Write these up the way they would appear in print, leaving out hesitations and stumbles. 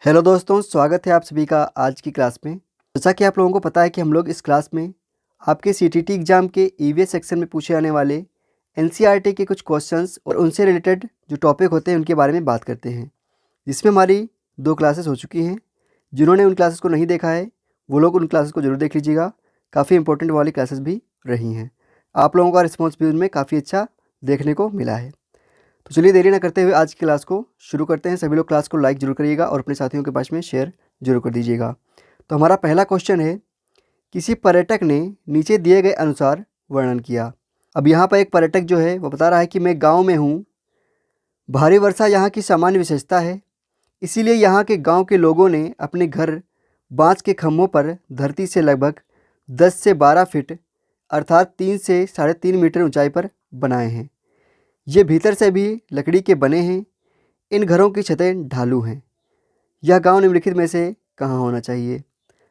Hello दोस्तों, स्वागत है आप सभी का आज की क्लास में। जैसा कि आप लोगों को पता है कि हम लोग इस क्लास में आपके सीटीटी एग्ज़ाम के ईवीएस सेक्शन में पूछे जाने वाले एनसीईआरटी के कुछ क्वेश्चंस और उनसे रिलेटेड जो टॉपिक होते हैं उनके बारे में बात करते हैं। जिसमें हमारी 2 क्लासेस हो चुकी हैं। जिन्होंने उन क्लासेस को नहीं देखा है वो लोग उन क्लासेस को ज़रूर देख लीजिएगा। काफ़ी इंपॉर्टेंट वाली क्लासेस भी रही हैं। आप लोगों का रिस्पॉन्स भी उनमें काफ़ी अच्छा देखने को मिला है। तो चलिए देरी ना करते हुए आज की क्लास को शुरू करते हैं। सभी लोग क्लास को लाइक जरूर करिएगा और अपने साथियों के पास में शेयर जरूर कर दीजिएगा। तो हमारा पहला क्वेश्चन है, किसी पर्यटक ने नीचे दिए गए अनुसार वर्णन किया। अब यहाँ पर एक पर्यटक जो है वो बता रहा है कि मैं गांव में हूँ। भारी वर्षा यहाँ की सामान्य विशेषता है, इसीलिए यहाँ के गांव के लोगों ने अपने घर बाँस के खम्भों पर धरती से लगभग 10 से 12 फीट अर्थात 3 से 3.5 मीटर ऊंचाई पर बनाए हैं। ये भीतर से भी लकड़ी के बने हैं। इन घरों की छतें ढालू हैं। यह गांव निम्नलिखित में से कहाँ होना चाहिए?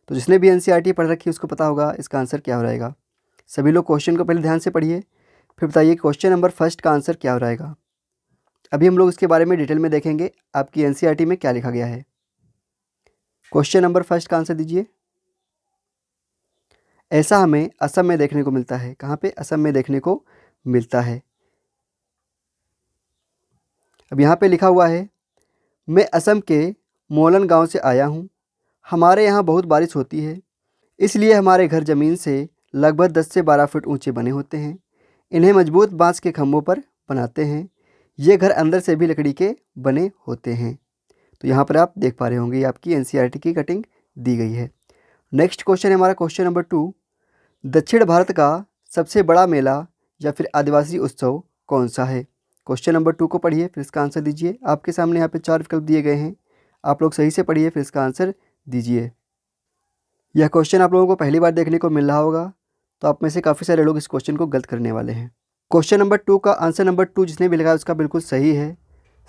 तो जिसने भी एनसीईआरटी पढ़ रखी है उसको पता होगा इसका आंसर क्या हो रहेगा। सभी लोग क्वेश्चन को पहले ध्यान से पढ़िए, फिर बताइए क्वेश्चन नंबर फर्स्ट का आंसर क्या हो रहेगा। अभी हम लोग इसके बारे में डिटेल में देखेंगे आपकी एनसीईआरटी में क्या लिखा गया है। क्वेश्चन नंबर फर्स्ट का आंसर दीजिए। ऐसा हमें असम में देखने को मिलता है। कहाँ पे? असम में देखने को मिलता है। अब यहाँ पे लिखा हुआ है, मैं असम के मोलन गांव से आया हूँ। हमारे यहाँ बहुत बारिश होती है, इसलिए हमारे घर ज़मीन से लगभग 10 से 12 फुट ऊंचे बने होते हैं। इन्हें मजबूत बांस के खम्भों पर बनाते हैं। ये घर अंदर से भी लकड़ी के बने होते हैं। तो यहाँ पर आप देख पा रहे होंगे, ये आपकी एनसीईआरटी की कटिंग दी गई है। नेक्स्ट क्वेश्चन है हमारा क्वेश्चन नंबर 2। दक्षिण भारत का सबसे बड़ा मेला या फिर आदिवासी उत्सव कौन सा है? क्वेश्चन नंबर 2 को पढ़िए, फिर इसका आंसर दीजिए। आपके सामने यहाँ पे 4 विकल्प दिए गए हैं, आप लोग सही से पढ़िए फिर इसका आंसर दीजिए। यह क्वेश्चन आप लोगों को पहली बार देखने को मिल रहा होगा, तो आप में से काफ़ी सारे लोग इस क्वेश्चन को गलत करने वाले हैं। क्वेश्चन नंबर 2 का आंसर नंबर 2 जिसने भी लिखा है उसका बिल्कुल सही है।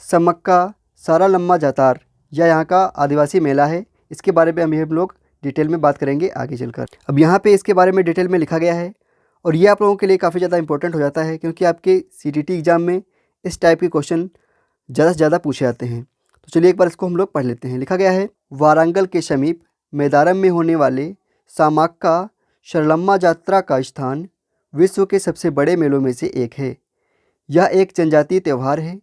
समक्का सारालम्मा जातार यह यहाँ का आदिवासी मेला है। इसके बारे में हम लोग डिटेल में बात करेंगे आगे चलकर। अब यहाँ पे इसके बारे में डिटेल में लिखा गया है और ये आप लोगों के लिए काफ़ी ज़्यादा इंपॉर्टेंट हो जाता है, क्योंकि आपके सीटीटी एग्ज़ाम में इस टाइप के क्वेश्चन ज़्यादा से ज़्यादा पूछे जाते हैं। तो चलिए एक बार इसको हम लोग पढ़ लेते हैं। लिखा गया है, वारंगल के समीप मेदारम में होने वाले सामाक्का शरलम्मा यात्रा का स्थान विश्व के सबसे बड़े मेलों में से एक है। यह एक जनजातीय त्यौहार है।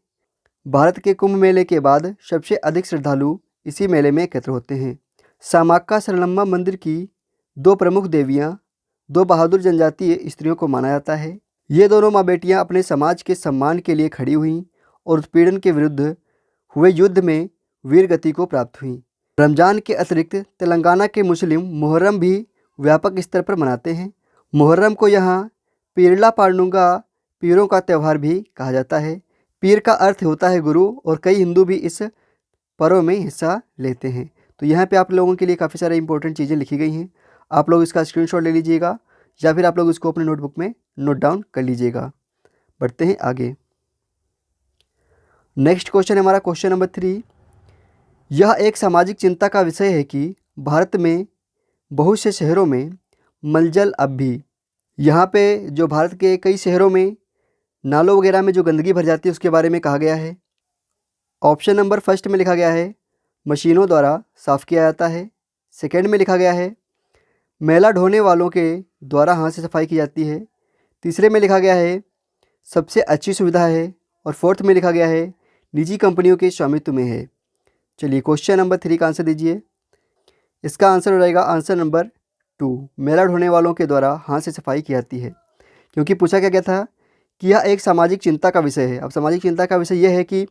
भारत के कुंभ मेले के बाद सबसे अधिक श्रद्धालु इसी मेले में एकत्र होते हैं। सामाक्का शरलम्मा मंदिर की 2 प्रमुख देवियाँ 2 बहादुर जनजातीय स्त्रियों को माना जाता है। ये दोनों माँ बेटियाँ अपने समाज के सम्मान के लिए खड़ी हुईं और उत्पीड़न के विरुद्ध हुए युद्ध में वीर गति को प्राप्त हुईं। रमज़ान के अतिरिक्त तेलंगाना के मुस्लिम मुहर्रम भी व्यापक स्तर पर मनाते हैं। मुहर्रम को यहाँ पीरला पांडुंगा पीरों का त्यौहार भी कहा जाता है। पीर का अर्थ होता है गुरु, और कई हिंदू भी इस पर्व में हिस्सा लेते हैं। तो यहाँ पे आप लोगों के लिए काफ़ी सारे इंपॉर्टेंट चीज़ें लिखी गई हैं। आप लोग इसका स्क्रीनशॉट ले लीजिएगा या फिर आप लोग इसको अपने नोटबुक में नोट डाउन कर लीजिएगा। बढ़ते हैं आगे। नेक्स्ट क्वेश्चन है हमारा क्वेश्चन नंबर 3। यह एक सामाजिक चिंता का विषय है कि भारत में बहुत से शहरों में मलजल अब भी, यहाँ पे जो भारत के कई शहरों में नालों वगैरह में जो गंदगी भर जाती है उसके बारे में कहा गया है। ऑप्शन नंबर फर्स्ट में लिखा गया है मशीनों द्वारा साफ़ किया जाता है। सेकेंड में लिखा गया है मैला ढोने वालों के द्वारा हाथ से सफाई की जाती है। तीसरे में लिखा गया है सबसे अच्छी सुविधा है। और फोर्थ में लिखा गया है निजी कंपनियों के स्वामित्व में है। चलिए क्वेश्चन नंबर 3 का आंसर दीजिए। इसका आंसर हो जाएगा आंसर नंबर 2, मैला ढोने वालों के द्वारा हाथ से सफाई की जाती है। क्योंकि पूछा क्या गया था कि यह एक सामाजिक चिंता का विषय है। अब सामाजिक चिंता का विषय यह है कि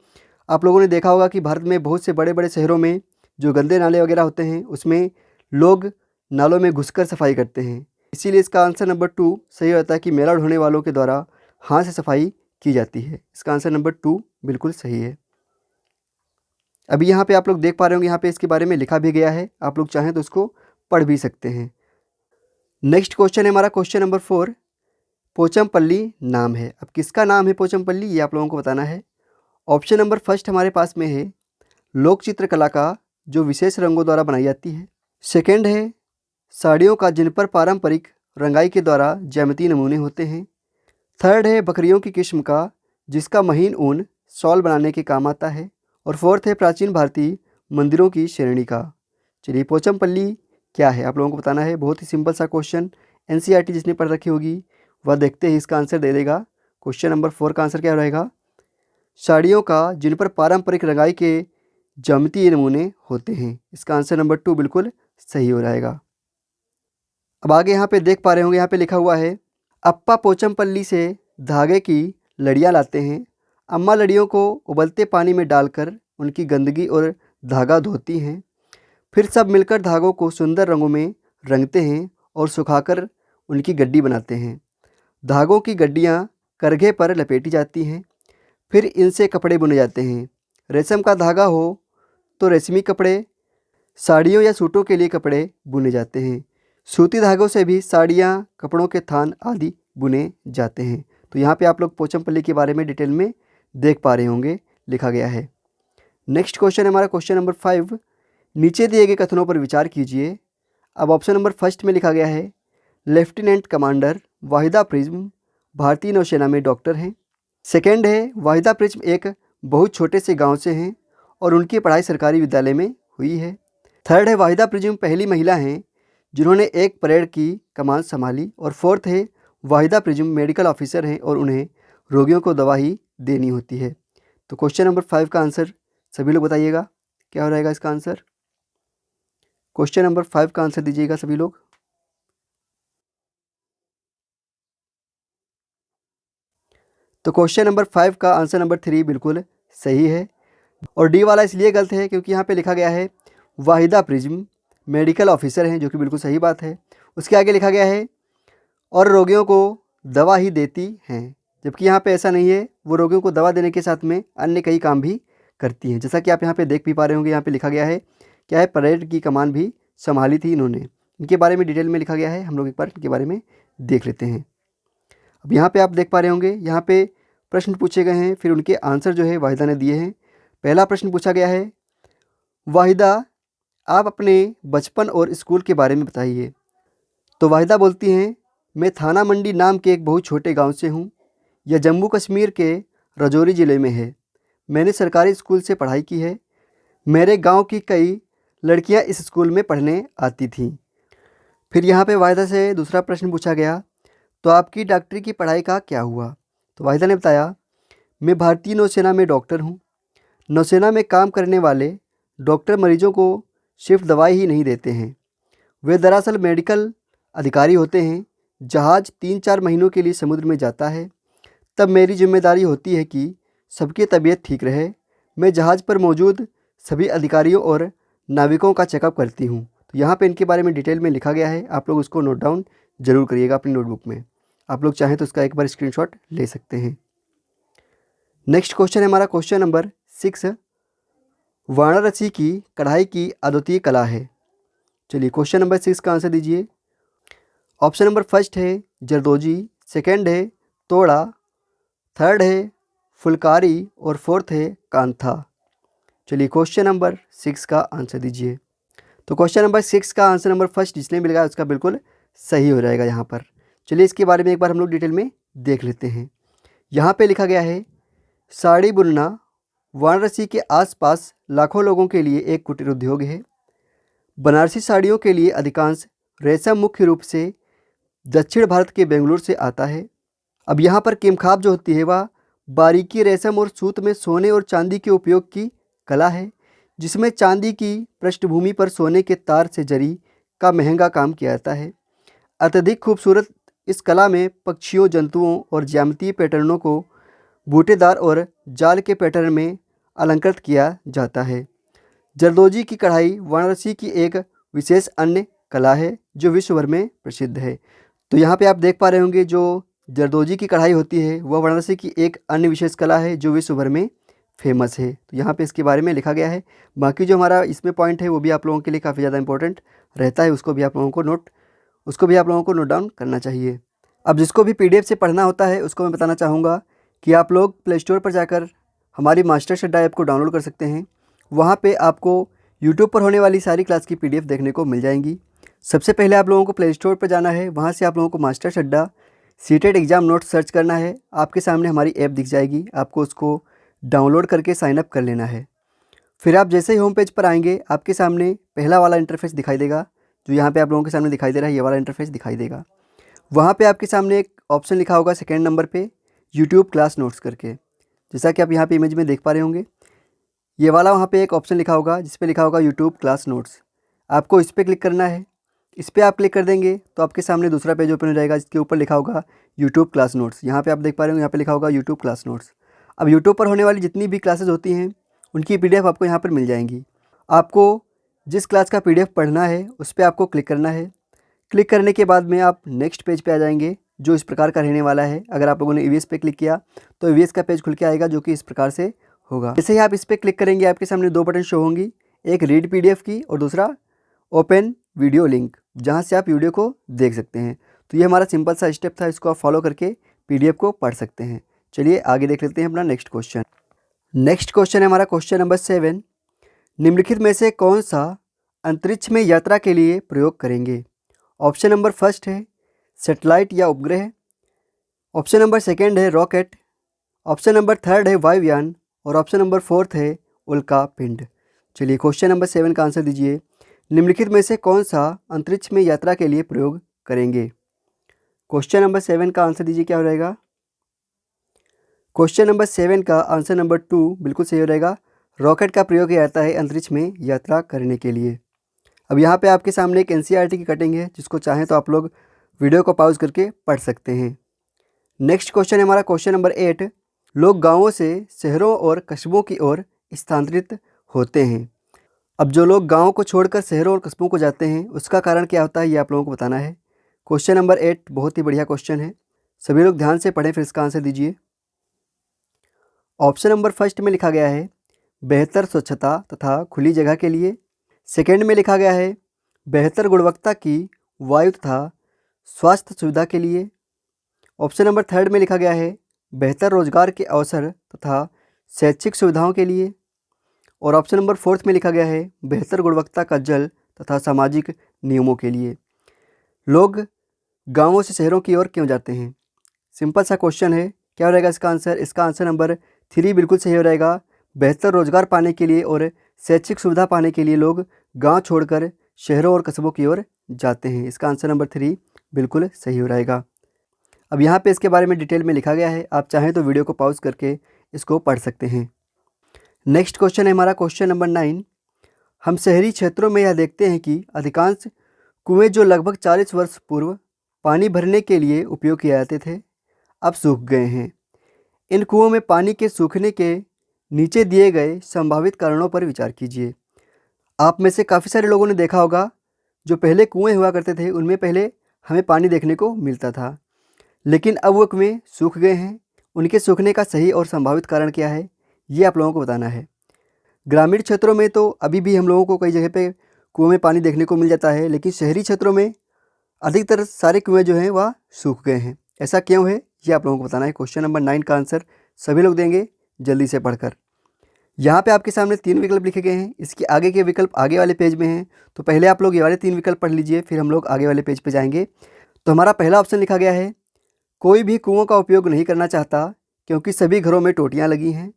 आप लोगों ने देखा होगा कि भारत में बहुत से बड़े बड़े शहरों में जो गंदे नाले वगैरह होते हैं उसमें लोग नालों में घुसकर सफाई करते हैं। इसीलिए इसका आंसर नंबर 2 सही होता है कि मैला ढोने वालों के द्वारा हाथ से सफाई की जाती है। इसका आंसर नंबर 2 बिल्कुल सही है। अभी यहाँ पे आप लोग देख पा रहे होंगे, यहाँ पे इसके बारे में लिखा भी गया है, आप लोग चाहें तो उसको पढ़ भी सकते हैं। नेक्स्ट क्वेश्चन है हमारा क्वेश्चन नंबर 4। पोचमपल्ली नाम है। अब किसका नाम है पोचमपल्ली, ये आप लोगों को बताना है। ऑप्शन नंबर फर्स्ट हमारे पास में है लोक चित्रकला का जो विशेष रंगों द्वारा बनाई जाती है। सेकेंड है साड़ियों का जिन पर पारंपरिक रंगाई के द्वारा ज्यामितीय नमूने होते हैं। थर्ड है बकरियों की किस्म का जिसका महीन ऊन शॉल बनाने के काम आता है। और फोर्थ है प्राचीन भारतीय मंदिरों की श्रेणी का। चलिए पोचमपल्ली क्या है आप लोगों को बताना है। बहुत ही सिंपल सा क्वेश्चन, एनसीईआरटी जिसने पढ़ रखी होगी वह देखते ही इसका आंसर दे देगा। क्वेश्चन नंबर 4 का आंसर क्या रहेगा? साड़ियों का जिन पर पारंपरिक रंगाई के ज्यामितीय नमूने होते हैं। इसका आंसर नंबर 2 बिल्कुल सही हो जाएगा। अब आगे यहाँ पे देख पा रहे होंगे, यहाँ पे लिखा हुआ है अप्पा पोचमपल्ली से धागे की लड़ियाँ लाते हैं। अम्मा लड़ियों को उबलते पानी में डालकर उनकी गंदगी और धागा धोती हैं। फिर सब मिलकर धागों को सुंदर रंगों में रंगते हैं और सुखाकर उनकी गड्डी बनाते हैं। धागों की गड्डियाँ करघे पर लपेटी जाती हैं। फिर इनसे कपड़े बुने जाते हैं। रेशम का धागा हो तो रेशमी कपड़े, साड़ियों या सूटों के लिए कपड़े बुने जाते हैं। सूती धागों से भी साड़ियाँ, कपड़ों के थान आदि बुने जाते हैं। तो यहाँ पे आप लोग पोचमपल्ली के बारे में डिटेल में देख पा रहे होंगे, लिखा गया है। नेक्स्ट क्वेश्चन है हमारा क्वेश्चन नंबर 5। नीचे दिए गए कथनों पर विचार कीजिए। अब ऑप्शन नंबर फर्स्ट में लिखा गया है लेफ्टिनेंट कमांडर वाहिदा प्रिज्म भारतीय नौसेना में डॉक्टर हैं। सेकेंड है वाहिदा प्रिज्म एक बहुत छोटे से गांव से हैं और उनकी पढ़ाई सरकारी विद्यालय में हुई है। थर्ड है वाहिदा प्रिज्म पहली महिला हैं जिन्होंने एक परेड की कमान संभाली। और फोर्थ है वाहिदा प्रिज्म मेडिकल ऑफिसर हैं और उन्हें रोगियों को दवा ही देनी होती है। तो क्वेश्चन नंबर 5 का आंसर सभी लोग बताइएगा क्या हो रहेगा इसका आंसर। क्वेश्चन नंबर 5 का आंसर दीजिएगा सभी लोग। तो क्वेश्चन नंबर 5 का आंसर नंबर 3 बिल्कुल सही है। और डी वाला इसलिए गलत है क्योंकि यहाँ पे लिखा गया है वाहिदा प्रिज्म मेडिकल ऑफिसर हैं, जो कि बिल्कुल सही बात है। उसके आगे लिखा गया है और रोगियों को दवा ही देती हैं, जबकि यहाँ पे ऐसा नहीं है। वो रोगियों को दवा देने के साथ में अन्य कई काम भी करती हैं। जैसा कि आप यहाँ पे देख भी पा रहे होंगे, यहाँ पे लिखा गया है क्या है, परेड की कमान भी संभाली थी इन्होंने। इनके बारे में डिटेल में लिखा गया है, हम लोग एक बार इनके बारे में देख लेते हैं। अब यहाँ पे आप देख पा रहे होंगे, यहाँ पे प्रश्न पूछे गए हैं, फिर उनके आंसर जो है वाहिदा ने दिए हैं। पहला प्रश्न पूछा गया है वाहिदा आप अपने बचपन और स्कूल के बारे में बताइए। तो वाहिदा बोलती हैं मैं थाना मंडी नाम के एक बहुत छोटे गांव से हूं। यह जम्मू कश्मीर के राजौरी ज़िले में है। मैंने सरकारी स्कूल से पढ़ाई की है। मेरे गांव की कई लड़कियां इस स्कूल में पढ़ने आती थीं। फिर यहाँ पे वाहिदा से दूसरा प्रश्न पूछा गया तो आपकी डॉक्टरी की पढ़ाई का क्या हुआ। तो वाहिदा ने बताया मैं भारतीय नौसेना में डॉक्टर हूँ। नौसेना में काम करने वाले डॉक्टर मरीजों को सिर्फ दवाई ही नहीं देते हैं, वे दरअसल मेडिकल अधिकारी होते हैं। जहाज़ 3-4 महीनों के लिए समुद्र में जाता है, तब मेरी जिम्मेदारी होती है कि सबकी तबीयत ठीक रहे। मैं जहाज़ पर मौजूद सभी अधिकारियों और नाविकों का चेकअप करती हूँ। तो यहाँ पे इनके बारे में डिटेल में लिखा गया है, आप लोग उसको नोट डाउन ज़रूर करिएगा अपनी नोटबुक में। आप लोग चाहें तो उसका एक बार स्क्रीनशॉट ले सकते हैं। नेक्स्ट क्वेश्चन है हमारा क्वेश्चन नंबर 6। वाराणसी की कढ़ाई की अद्वितीय कला है। चलिए क्वेश्चन नंबर 6 का आंसर दीजिए। ऑप्शन नंबर फर्स्ट है जरदोजी, सेकंड है तोड़ा, थर्ड है फुलकारी और फोर्थ है कांथा। चलिए क्वेश्चन नंबर 6 का आंसर दीजिए। तो क्वेश्चन नंबर 6 का आंसर नंबर फर्स्ट जिसने मिल गया उसका बिल्कुल सही हो जाएगा यहाँ पर। चलिए इसके बारे में एक बार हम लोग डिटेल में देख लेते हैं। यहाँ पे लिखा गया है साड़ी बुनना वाराणसी के आसपास लाखों लोगों के लिए एक कुटीर उद्योग है। बनारसी साड़ियों के लिए अधिकांश रेशम मुख्य रूप से दक्षिण भारत के बेंगलुरु से आता है। अब यहाँ पर किमखाब जो होती है वह बारीकी रेशम और सूत में सोने और चांदी के उपयोग की कला है, जिसमें चांदी की पृष्ठभूमि पर सोने के तार से जरी का महंगा काम किया जाता है। अत्यधिक खूबसूरत इस कला में पक्षियों, जंतुओं और ज्यामितीय पैटर्नों को बूटेदार और जाल के पैटर्न में अलंकृत किया जाता है। जरदोजी की कढ़ाई वाराणसी की एक विशेष अन्य कला है जो विश्व भर में प्रसिद्ध है। तो यहाँ पे आप देख पा रहे होंगे जो जरदोजी की कढ़ाई होती है वह वाराणसी की एक अन्य विशेष कला है जो विश्व भर में फेमस है। तो यहाँ पे इसके बारे में लिखा गया है। बाकी जो हमारा इसमें पॉइंट है वो भी आप लोगों के लिए काफ़ी ज़्यादा इंपॉर्टेंट रहता है, उसको भी आप लोगों को नोट डाउन करना चाहिए। अब जिसको भी PDF से पढ़ना होता है उसको मैं बताना चाहूँगा कि आप लोग प्ले स्टोर पर जाकर हमारी मास्टर शेड्डा ऐप को डाउनलोड कर सकते हैं। वहाँ पे आपको यूट्यूब पर होने वाली सारी क्लास की PDF देखने को मिल जाएंगी। सबसे पहले आप लोगों को प्ले स्टोर पर जाना है, वहाँ से आप लोगों को मास्टर शेड्डा सीटेट एग्ज़ाम नोट सर्च करना है। आपके सामने हमारी ऐप दिख जाएगी, आपको उसको डाउनलोड करके साइन अप कर लेना है। फिर आप जैसे ही होम पेज पर आएंगे आपके सामने पहला वाला इंटरफेस दिखाई देगा, जो यहाँ पे आप लोगों के सामने दिखाई दे रहा है, ये वाला इंटरफेस दिखाई देगा। वहाँ पे आपके सामने एक ऑप्शन लिखा होगा सेकेंड नंबर पे यूट्यूब क्लास नोट्स करके, जैसा कि आप यहाँ पे इमेज में देख पा रहे होंगे। ये वाला वहाँ पे एक ऑप्शन लिखा होगा जिस पे लिखा होगा यूट्यूब क्लास नोट्स। आपको इस पर क्लिक करना है। इस पर आप क्लिक कर देंगे तो आपके सामने दूसरा पेज ओपन हो जाएगा जिसके ऊपर लिखा होगा यूट्यूब क्लास नोट्स। यहाँ पे आप देख पा रहे हो, यहाँ पे लिखा होगा यूट्यूब क्लास नोट्स। अब यूट्यूब पर होने वाली जितनी भी क्लासेस होती हैं उनकी PDF आपको यहाँ पर मिल जाएंगी। आपको जिस क्लास का PDF पढ़ना है उस पर आपको क्लिक करना है। क्लिक करने के बाद में आप नेक्स्ट पेज पे आ जाएंगे जो इस प्रकार का रहने वाला है। अगर आप लोगों ने EVS पे क्लिक किया तो EVS का पेज खुल के आएगा जो कि इस प्रकार से होगा। जैसे ही आप इस पर क्लिक करेंगे आपके सामने दो बटन शो होंगी, एक रीड PDF की और दूसरा ओपन वीडियो लिंक, जहाँ से आप वीडियो को देख सकते हैं। तो ये हमारा सिंपल सा स्टेप था, इसको आप फॉलो करके PDF को पढ़ सकते हैं। चलिए आगे देख लेते हैं अपना नेक्स्ट क्वेश्चन। नेक्स्ट क्वेश्चन है हमारा क्वेश्चन नंबर 7। निम्नलिखित में से कौन सा अंतरिक्ष में यात्रा के लिए प्रयोग करेंगे? ऑप्शन नंबर फर्स्ट है सैटेलाइट या उपग्रह, ऑप्शन नंबर सेकंड है रॉकेट, ऑप्शन नंबर थर्ड है वायुयान और ऑप्शन नंबर फोर्थ है उल्का पिंड। चलिए क्वेश्चन नंबर 7 का आंसर दीजिए। निम्नलिखित में से कौन सा अंतरिक्ष में यात्रा के लिए प्रयोग करेंगे? क्वेश्चन नंबर 7 का आंसर दीजिए, क्या हो रहेगा? क्वेश्चन नंबर 7 का आंसर नंबर 2 बिल्कुल सही हो रहेगा। रॉकेट का प्रयोग किया जाता है अंतरिक्ष में यात्रा करने के लिए। अब यहाँ पे आपके सामने एक NCERT की कटिंग है, जिसको चाहें तो आप लोग वीडियो को पॉज करके पढ़ सकते हैं। नेक्स्ट क्वेश्चन है हमारा क्वेश्चन नंबर 8। लोग गाँवों से शहरों और कस्बों की ओर स्थानांतरित होते हैं। अब जो लोग गाँव को छोड़कर शहरों और कस्बों को जाते हैं उसका कारण क्या होता है, ये आप लोगों को बताना है। क्वेश्चन नंबर 8 बहुत ही बढ़िया क्वेश्चन है, सभी लोग ध्यान से पढ़ें फिर इसका आंसर दीजिए। ऑप्शन नंबर फर्स्ट में लिखा गया है बेहतर स्वच्छता तथा खुली जगह के लिए। सेकंड में लिखा गया है बेहतर गुणवत्ता की वायु तथा स्वास्थ्य सुविधा के लिए। ऑप्शन नंबर थर्ड में लिखा गया है बेहतर रोजगार के अवसर तथा शैक्षिक सुविधाओं के लिए। और ऑप्शन नंबर फोर्थ में लिखा गया है बेहतर गुणवत्ता का जल तथा सामाजिक नियमों के लिए। लोग गाँवों से शहरों की ओर क्यों जाते हैं? सिंपल सा क्वेश्चन है, क्या हो रहेगा इसका आंसर? इसका आंसर नंबर 3 बिल्कुल सही हो रहेगा। बेहतर रोजगार पाने के लिए और शैक्षिक सुविधा पाने के लिए लोग गांव छोड़कर शहरों और कस्बों की ओर जाते हैं। इसका आंसर नंबर 3 बिल्कुल सही हो रहेगा। अब यहाँ पे इसके बारे में डिटेल में लिखा गया है, आप चाहें तो वीडियो को पॉज करके इसको पढ़ सकते हैं। नेक्स्ट क्वेश्चन है हमारा क्वेश्चन नंबर 9। हम शहरी क्षेत्रों में यह देखते हैं कि अधिकांश कुएँ जो लगभग 40 वर्ष पूर्व पानी भरने के लिए उपयोग किए जाते थे अब सूख गए हैं। इन कुओं में पानी के सूखने के नीचे दिए गए संभावित कारणों पर विचार कीजिए। आप में से काफ़ी सारे लोगों ने देखा होगा जो पहले कुएं हुआ करते थे उनमें पहले हमें पानी देखने को मिलता था, लेकिन अब वो कुएं सूख गए हैं। उनके सूखने का सही और संभावित कारण क्या है, ये आप लोगों को बताना है। ग्रामीण क्षेत्रों में तो अभी भी हम लोगों को कई जगह पे कुएं में पानी देखने को मिल जाता है, लेकिन शहरी क्षेत्रों में अधिकतर सारे कुएँ जो हैं वह सूख गए हैं। ऐसा क्यों है, ये आप लोगों को बताना है। क्वेश्चन नंबर 9 का आंसर सभी लोग देंगे जल्दी से पढ़कर। यहाँ पे आपके सामने 3 विकल्प लिखे गए हैं, इसके आगे के विकल्प आगे वाले पेज में हैं। तो पहले आप लोग ये वाले 3 विकल्प पढ़ लीजिए, फिर हम लोग आगे वाले पेज पे जाएंगे। तो हमारा पहला ऑप्शन लिखा गया है कोई भी कुओं का उपयोग नहीं करना चाहता क्योंकि सभी घरों में टोटियाँ लगी हैं।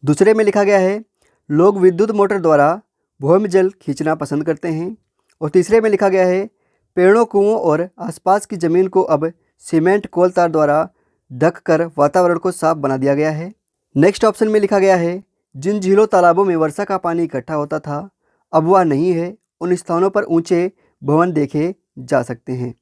दूसरे में लिखा गया है लोग विद्युत मोटर द्वारा भूमि जल खींचना पसंद करते हैं। और तीसरे में लिखा गया है पेड़ों, कुओं और आसपास की ज़मीन को अब सीमेंट कोल तार द्वारा ढक कर वातावरण को साफ बना दिया गया है। नेक्स्ट ऑप्शन में लिखा गया है जिन झीलों तालाबों में वर्षा का पानी इकट्ठा होता था अब वह नहीं है, उन स्थानों पर ऊंचे भवन देखे जा सकते हैं।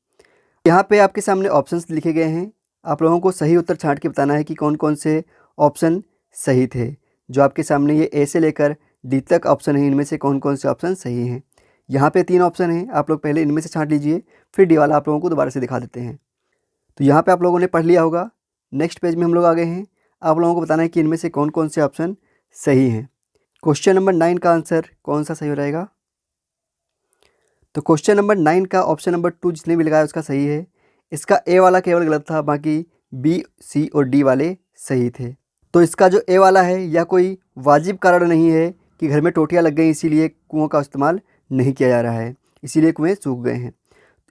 यहाँ पे आपके सामने ऑप्शंस लिखे गए हैं, आप लोगों को सही उत्तर छांट के बताना है कि कौन कौन से ऑप्शन सही थे। जो आपके सामने ये ए से लेकर डी तक ऑप्शन है, इनमें से कौन कौन से ऑप्शन सही हैं। यहाँ पे 3 ऑप्शन हैं, आप लोग पहले इनमें से छांट लीजिए, फिर डी वाला आप लोगों को दोबारा से दिखा देते हैं। तो यहाँ पे आप लोगों ने पढ़ लिया होगा। नेक्स्ट पेज में हम लोग आ गए हैं, आप लोगों को बताना है कि इनमें से कौन कौन से ऑप्शन सही हैं। क्वेश्चन नंबर 9 का आंसर कौन सा सही हो रहेगा? तो क्वेश्चन नंबर 9 का ऑप्शन नंबर 2 जिसने भी लगाया उसका सही है। इसका ए वाला केवल गलत था, बाकी बी, सी और डी वाले सही थे। तो इसका जो ए वाला है यह कोई वाजिब कारण नहीं है कि घर में टोटियाँ लग गई इसीलिए कुओं का इस्तेमाल नहीं किया जा रहा है, इसीलिए कुएँ सूख गए हैं।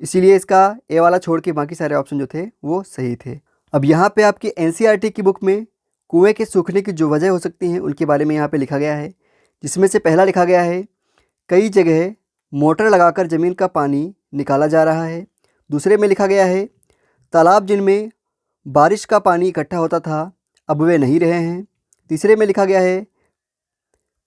इसीलिए इसका ए वाला छोड़ के बाकी सारे ऑप्शन जो थे वो सही थे। अब यहाँ पे आपकी NCERT की बुक में कुएं के सूखने की जो वजह हो सकती हैं उनके बारे में यहाँ पे लिखा गया है, जिसमें से पहला लिखा गया है कई जगह मोटर लगाकर ज़मीन का पानी निकाला जा रहा है। दूसरे में लिखा गया है तालाब जिनमें बारिश का पानी इकट्ठा होता था अब वे नहीं रहे हैं। तीसरे में लिखा गया है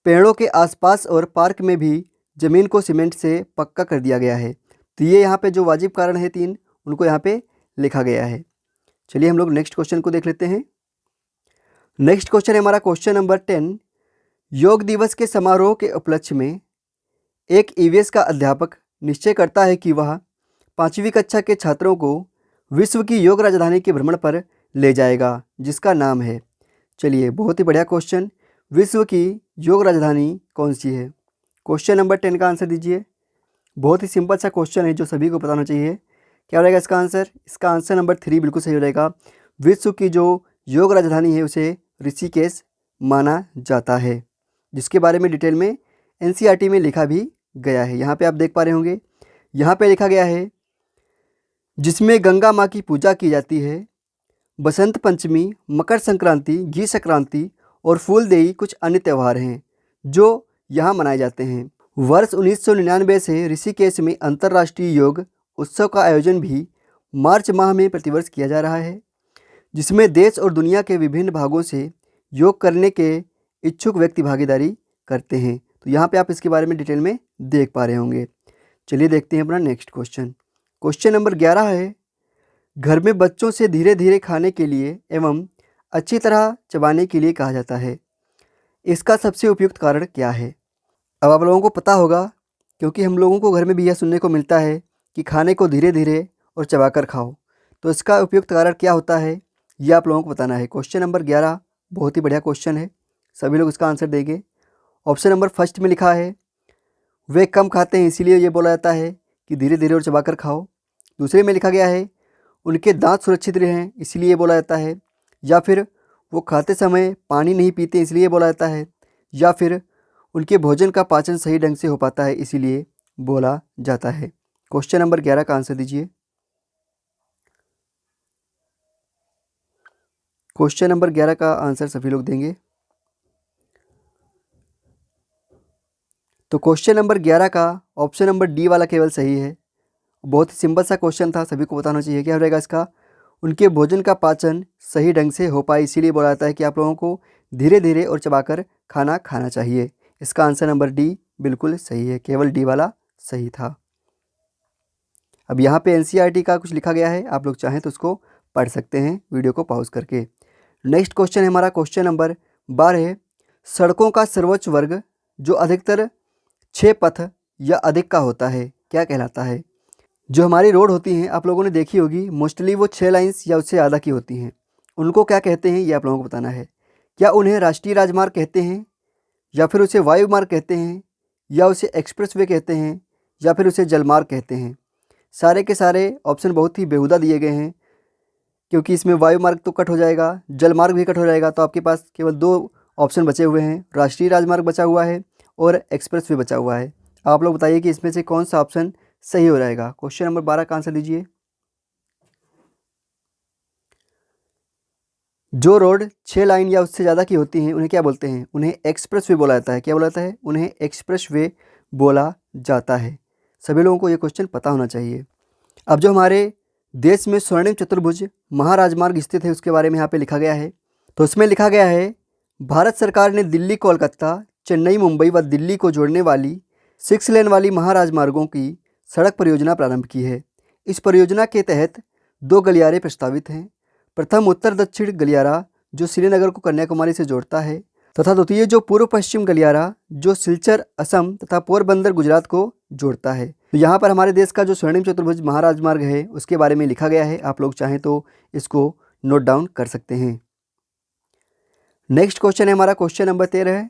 पेड़ों के आसपास और पार्क में भी ज़मीन को सीमेंट से पक्का कर दिया गया है। तो ये यहाँ पे जो वाजिब कारण है 3 उनको यहाँ पे लिखा गया है। चलिए हम लोग नेक्स्ट क्वेश्चन को देख लेते हैं। नेक्स्ट क्वेश्चन है हमारा क्वेश्चन नंबर 10। योग दिवस के समारोह के उपलक्ष्य में एक ईवीएस का अध्यापक निश्चय करता है कि वह 5वीं कक्षा के छात्रों को विश्व की योग राजधानी के भ्रमण पर ले जाएगा जिसका नाम है। चलिए बहुत ही बढ़िया क्वेश्चन, विश्व की योग राजधानी कौन सी है? क्वेश्चन नंबर 10 का आंसर दीजिए। बहुत ही सिंपल सा क्वेश्चन है जो सभी को पता होना चाहिए। क्या रहेगा इसका आंसर? इसका आंसर नंबर 3 बिल्कुल सही हो रहेगा। विश्व की जो योग राजधानी है उसे ऋषिकेश माना जाता है, जिसके बारे में डिटेल में एनसीईआरटी में लिखा भी गया है। यहाँ पे आप देख पा रहे होंगे, यहाँ पे लिखा गया है जिसमें गंगा माँ की पूजा की जाती है। बसंत पंचमी, मकर संक्रांति, घी संक्रांति और फूलदेई कुछ अन्य त्यौहार हैं जो यहाँ मनाए जाते हैं। वर्ष 1999 से ऋषिकेश में अंतर्राष्ट्रीय योग उत्सव का आयोजन भी मार्च माह में प्रतिवर्ष किया जा रहा है, जिसमें देश और दुनिया के विभिन्न भागों से योग करने के इच्छुक व्यक्ति भागीदारी करते हैं। तो यहाँ पे आप इसके बारे में डिटेल में देख पा रहे होंगे। चलिए देखते हैं अपना नेक्स्ट क्वेश्चन। क्वेश्चन नंबर 11 है घर में बच्चों से धीरे धीरे खाने के लिए एवं अच्छी तरह चबाने के लिए कहा जाता है। इसका सबसे उपयुक्त कारण क्या है? अब आप लोगों को पता होगा क्योंकि हम लोगों को घर में भी यह सुनने को मिलता है कि खाने को धीरे धीरे और चबाकर खाओ। तो इसका उपयुक्त कारण क्या होता है ये आप लोगों को बताना है। क्वेश्चन नंबर 11 बहुत ही बढ़िया क्वेश्चन है, सभी लोग इसका आंसर देंगे। ऑप्शन नंबर फर्स्ट में लिखा है वे कम खाते हैं इसीलिए ये बोला जाता है कि धीरे धीरे और चबाकर खाओ। दूसरे में लिखा गया है उनके दांत सुरक्षित रहें इसलिए बोला जाता है, या फिर वो खाते समय पानी नहीं पीते इसलिए बोला जाता है, या फिर उनके भोजन का पाचन सही ढंग से हो पाता है इसीलिए बोला जाता है। क्वेश्चन नंबर 11 का आंसर दीजिए। क्वेश्चन नंबर 11 का आंसर सभी लोग देंगे। तो क्वेश्चन नंबर 11 का ऑप्शन नंबर डी वाला केवल सही है। बहुत ही सिंपल सा क्वेश्चन था, सभी को बताना चाहिए। क्या रहेगा इसका? उनके भोजन का पाचन सही ढंग से हो पाए इसीलिए बोला जाता है कि आप लोगों को धीरे धीरे और चबाकर खाना चाहिए। इसका आंसर नंबर डी बिल्कुल सही है, केवल डी वाला सही था। अब यहाँ पे एनसीईआरटी का कुछ लिखा गया है, आप लोग चाहें तो उसको पढ़ सकते हैं वीडियो को पॉज करके। नेक्स्ट क्वेश्चन है हमारा क्वेश्चन नंबर 12। सड़कों का सर्वोच्च वर्ग जो अधिकतर 6 पथ या अधिक का होता है क्या कहलाता है? जो हमारी रोड होती हैं आप लोगों ने देखी होगी, मोस्टली वो 6 लाइन्स या उससे ज़्यादा की होती हैं। उनको क्या कहते हैं ये आप लोगों को बताना है। क्या उन्हें राष्ट्रीय राजमार्ग कहते हैं, या फिर उसे वायु मार्ग कहते हैं, या उसे एक्सप्रेसवे कहते हैं, या फिर उसे जलमार्ग कहते हैं? सारे के सारे ऑप्शन बहुत ही बेहुदा दिए गए हैं, क्योंकि इसमें वायु मार्ग तो कट हो जाएगा, जलमार्ग भी कट हो जाएगा। तो आपके पास केवल 2 ऑप्शन बचे हुए हैं, राष्ट्रीय राजमार्ग बचा हुआ है और एक्सप्रेसवे बचा हुआ है। आप लोग बताइए कि इसमें से कौन सा ऑप्शन सही हो जाएगा। क्वेश्चन नंबर 12 का आंसर दीजिए। जो रोड 6 लाइन या उससे ज़्यादा की होती हैं उन्हें क्या बोलते हैं? उन्हें एक्सप्रेसवे बोला जाता है। क्या बोला जाता है? उन्हें एक्सप्रेसवे बोला जाता है। सभी लोगों को ये क्वेश्चन पता होना चाहिए। अब जो हमारे देश में स्वर्णिम चतुर्भुज महाराजमार्ग स्थित है उसके बारे में यहाँ पे लिखा गया है। तो उसमें लिखा गया है भारत सरकार ने दिल्ली, कोलकाता, चेन्नई, मुंबई व दिल्ली को जोड़ने वाली 6 लेन वाली महाराजमार्गों की सड़क परियोजना प्रारंभ की है। इस परियोजना के तहत 2 गलियारे प्रस्तावित हैं। प्रथम उत्तर दक्षिण गलियारा जो श्रीनगर को कन्याकुमारी से जोड़ता है, तथा द्वितीय जो पूर्व पश्चिम गलियारा जो सिलचर असम तथा पोरबंदर गुजरात को जोड़ता है। तो यहाँ पर हमारे देश का जो स्वर्णिम चतुर्भुज महाराजमार्ग है उसके बारे में लिखा गया है। आप लोग चाहें तो इसको नोट डाउन कर सकते हैं। नेक्स्ट क्वेश्चन है हमारा क्वेश्चन नंबर 13।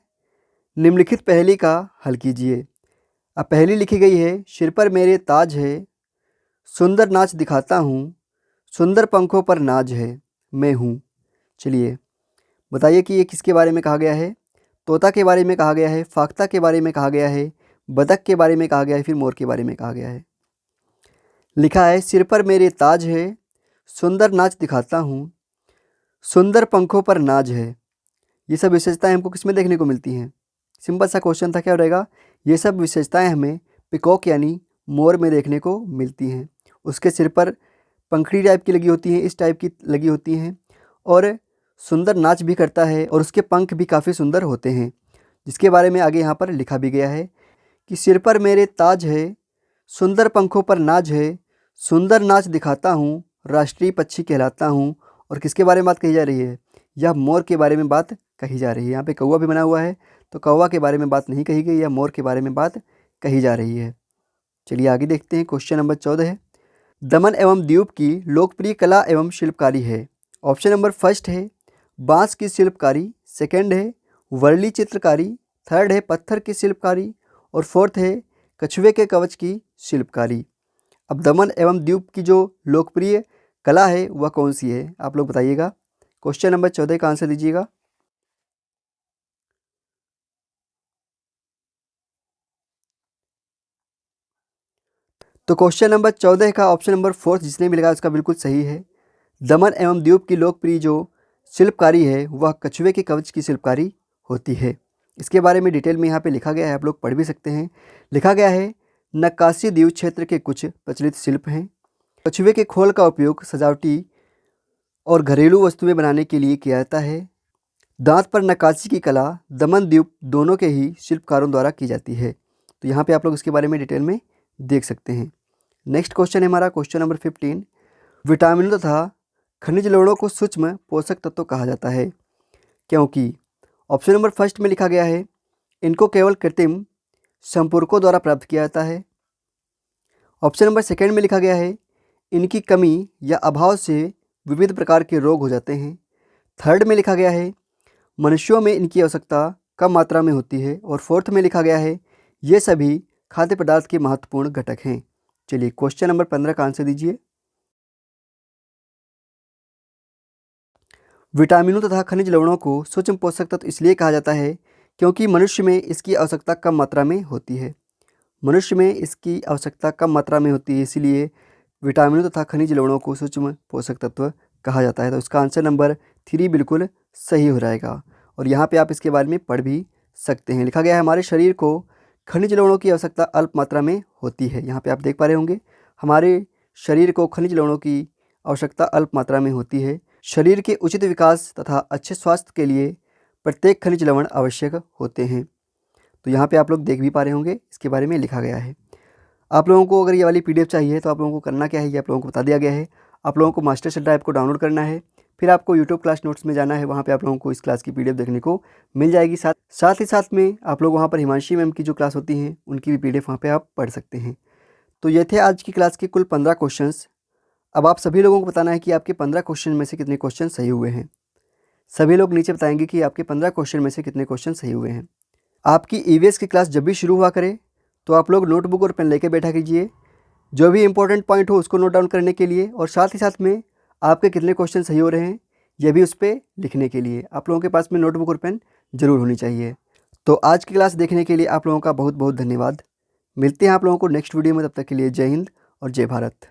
निम्नलिखित पहेली का हल कीजिए। अब पहेली लिखी गई है सिर पर मेरे ताज है, सुंदर नाच दिखाता हूँ, सुंदर पंखों पर नाज है, मैं हूँ। चलिए बताइए कि ये किसके बारे में कहा गया है? तोता के बारे में कहा गया है, फाख्ता के बारे में कहा गया है, बतख के बारे में कहा गया है, फिर मोर के बारे में कहा गया है? लिखा है सिर पर मेरे ताज है, सुंदर नाच दिखाता हूँ, सुंदर पंखों पर नाज है। ये सब विशेषताएं हमको किसमें देखने को मिलती हैं? सिंपल सा क्वेश्चन था, क्या रहेगा? ये सब विशेषताएं हमें पिकॉक यानी मोर में देखने को मिलती हैं। उसके सिर पर पंखड़ी टाइप की लगी होती हैं, इस टाइप की लगी होती हैं, और सुंदर नाच भी करता है और उसके पंख भी काफ़ी सुंदर होते हैं, जिसके बारे में आगे यहाँ पर लिखा भी गया है कि सिर पर मेरे ताज है, सुंदर पंखों पर नाज है, सुंदर नाच दिखाता हूँ, राष्ट्रीय पक्षी कहलाता हूँ। और किसके बारे में बात कही जा रही है? यह मोर के बारे में बात कही जा रही है। यहाँ पे कौवा भी बना हुआ है, तो कौवा के बारे में बात नहीं कही गई, या मोर के बारे में बात कही जा रही है। चलिए आगे देखते हैं। क्वेश्चन नंबर 14 है, दमन एवं दीव की लोकप्रिय कला एवं शिल्पकारी है। ऑप्शन नंबर फर्स्ट है बांस की शिल्पकारी, सेकंड है वर्ली चित्रकारी, थर्ड है पत्थर की शिल्पकारी, और फोर्थ है कछुए के कवच की शिल्पकारी। अब दमन एवं दीव की जो लोकप्रिय कला है वह कौन सी है, आप लोग बताइएगा। क्वेश्चन नंबर 14 का आंसर दीजिएगा। तो क्वेश्चन नंबर 14 का ऑप्शन नंबर फोर्थ जिसने भी लगा उसका बिल्कुल सही है। दमन एवं दीव की लोकप्रिय जो शिल्पकारी है वह कछुए के कवच की शिल्पकारी होती है। इसके बारे में डिटेल में यहाँ पे लिखा गया है, आप लोग पढ़ भी सकते हैं। लिखा गया है, नक्काशी दीव क्षेत्र के कुछ प्रचलित शिल्प हैं। कछुए के खोल का उपयोग सजावटी और घरेलू वस्तुएं बनाने के लिए किया जाता है। दांत पर नक्काशी की कला दमन दीव दोनों के ही शिल्पकारों द्वारा की जाती है। तो यहाँ पे आप लोग इसके बारे में डिटेल में देख सकते हैं। नेक्स्ट क्वेश्चन है हमारा क्वेश्चन नंबर 15, विटामिनों तथा खनिज लवणों को सूक्ष्म पोषक तत्व कहा जाता है, क्योंकि ऑप्शन नंबर फर्स्ट में लिखा गया है इनको केवल कृत्रिम संपर्कों द्वारा प्राप्त किया जाता है। ऑप्शन नंबर सेकंड में लिखा गया है इनकी कमी या अभाव से विविध प्रकार के रोग हो जाते हैं। थर्ड में लिखा गया है मनुष्यों में इनकी आवश्यकता कम मात्रा में होती है। और फोर्थ में लिखा गया है ये सभी खाद्य पदार्थ के महत्वपूर्ण घटक हैं। चलिए क्वेश्चन नंबर 15 का आंसर दीजिए। विटामिनों तथा खनिज लवणों को सूक्ष्म पोषक तत्व इसलिए कहा जाता है क्योंकि मनुष्य में इसकी आवश्यकता कम मात्रा में होती है। मनुष्य में इसकी आवश्यकता कम मात्रा में होती है, इसीलिए विटामिनों तथा खनिज लवणों को सूक्ष्म पोषक तत्व कहा जाता है। तो इसका आंसर नंबर 3 बिल्कुल सही हो जाएगा। और यहाँ पे आप इसके बारे में पढ़ भी सकते हैं। लिखा गया है हमारे शरीर को खनिज लवणों की आवश्यकता अल्प मात्रा में होती है। यहाँ पे आप देख पा रहे होंगे हमारे शरीर को खनिज लवणों की आवश्यकता अल्प मात्रा में होती है। शरीर के उचित विकास तथा अच्छे स्वास्थ्य के लिए प्रत्येक खनिज लवण आवश्यक होते हैं। तो यहाँ पे आप लोग देख भी पा रहे होंगे इसके बारे में लिखा गया है। आप लोगों को अगर ये वाली PDF चाहिए तो आप लोगों को करना क्या है, ये आप लोगों को बता दिया गया है। आप लोगों को मास्टर शेल ड्राइव को डाउनलोड करना है, फिर आपको यूट्यूब क्लास नोट्स में जाना है, वहाँ पे आप लोगों को इस क्लास की PDF देखने को मिल जाएगी। साथ ही साथ में आप लोग वहाँ पर हिमांशी मैम की जो क्लास होती हैं उनकी भी PDF वहाँ पर आप पढ़ सकते हैं। तो ये थे आज की क्लास के कुल 15 क्वेश्चन। अब आप सभी लोगों को बताना है कि आपके 15 क्वेश्चन में से कितने क्वेश्चन सही हुए हैं। सभी लोग नीचे बताएंगे कि आपके 15 क्वेश्चन में से कितने क्वेश्चन सही हुए हैं। आपकी EVS की क्लास जब भी शुरू हुआ करे तो आप लोग नोटबुक और पेन लेके बैठा कीजिए, जो भी इंपॉर्टेंट पॉइंट हो उसको नोट डाउन करने के लिए, और साथ ही साथ में आपके कितने क्वेश्चन सही हो रहे हैं ये भी उस पर लिखने के लिए आप लोगों के पास में नोटबुक और पेन जरूर होनी चाहिए। तो आज की क्लास देखने के लिए आप लोगों का बहुत बहुत धन्यवाद। मिलते हैं आप लोगों को नेक्स्ट वीडियो में, तब तक के लिए जय हिंद और जय भारत।